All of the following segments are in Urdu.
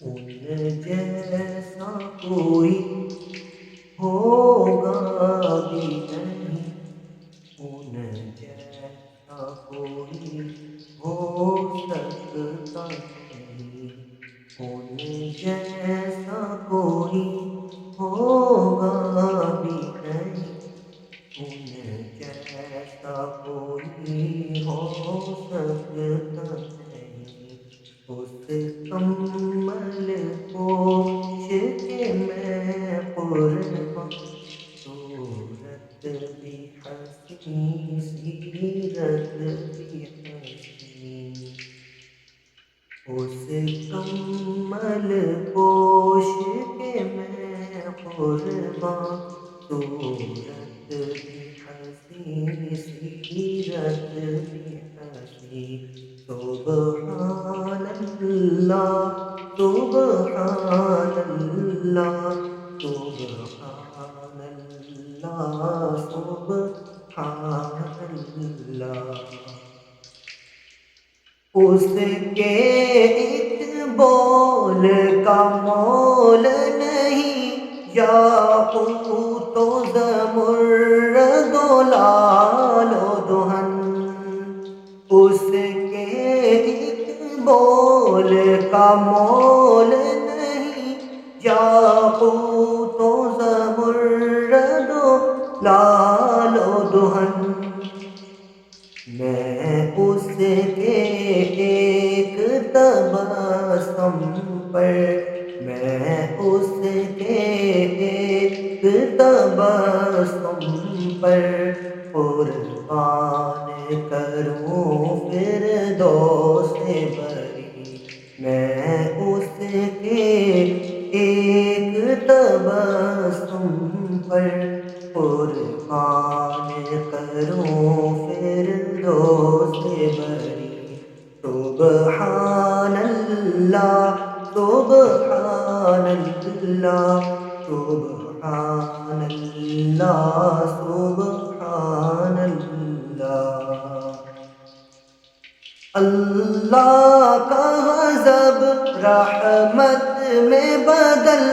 ان جیسا کوئی ہوگا بھی نہیں، ان جیسا کوئی ہو سکتا نہیں، ان جیسا کوئی ہوگا بھی نہیں، ان جیسا کوئی ہو سکتا نہیں، اس کمل پوش کے میں قرباں، صورت بھی حسین سیرت بھی حسین، اس کمل پوش کے میں قرباں، صورت بھی حسین سیرت بھی حسین، سبحان اللہ سبحان اللہ سبحان اللہ سبحان اللہ، اس کے ایک بول کا مول نہیں، یاقوت و زمرد و لال و دہن، اس کے ایک بول کا مول نہیں، یاقوت و زمرد و لال و دہن، میں اس کے ایک تبسم پر، میں اس کے ایک تبسم پر قربان کروں فردوس بری، میں اس کے ایک تبسم پر قربان کروں فردوس بری، سبحان اللہ سبحان اللہ سبحان اللہ سبحان اللہ، اللہ کا غضب رحمت میں بدل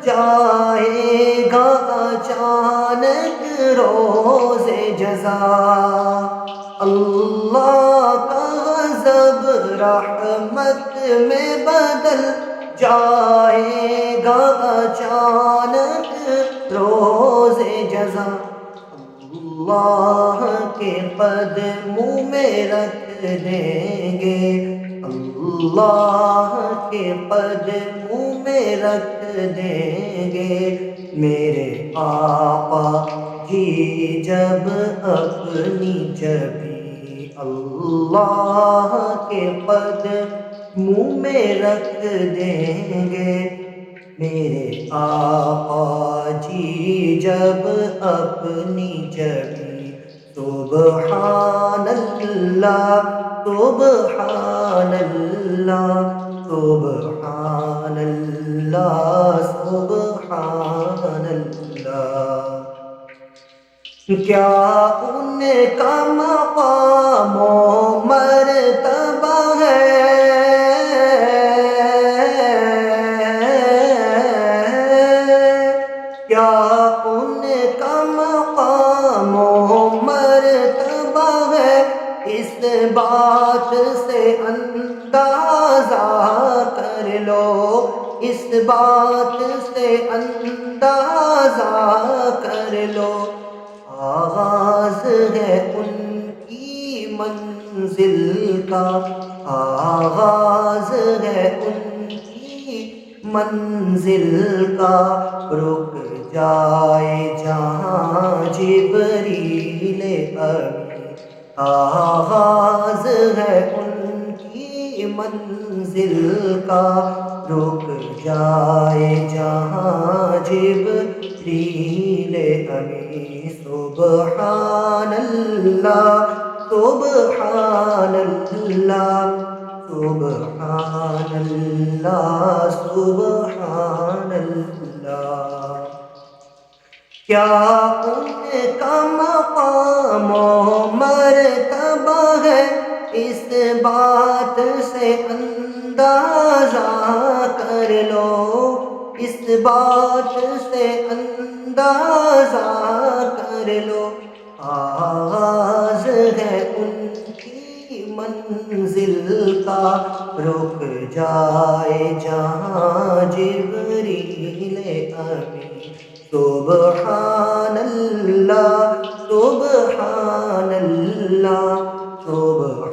جائے گا اچانک روز جزا، اللہ کا غضب رحمت میں بدل جائے گا اچانک روز جزا، اللہ کے قدموں میں رکھ دیں گے، اللہ کے قدموں میں رکھ دیں گے میرے آقا جی جب اپنی جبی، اللہ کے قدموں میں رکھ دیں گے میرے آقا جی جب اپنی جبی، سبحان اللہ سبحان اللہ سبحان اللہ سبحان اللہ، کیا ان کا مقام و مرتبہ ہے، کیا ان کا مقام و مرتبہ ہے، اس بات سے اندازہ کر لو، اس بات سے اندازہ کر لو، آغاز ہے ان کی منزل کا، آغاز ہے ان کی منزل کا، رک جائے جہاں جبریل امین، آغاز ہے ان کی منزل کا، رک جائے جہاں جبریل امین، سبحان اللہ سبحان اللہ سبحان اللہ سبحان اللہ، کیا ان کا مقام و مرتبہ ہے، اس بات سے اندازہ کر لو، اس بات سے اندازہ کر لو، آغاز ہے ان کی منزل کا، رک جائے جہاں جبریل امین۔ سبحان اللہ، سبحان اللہ، سبحان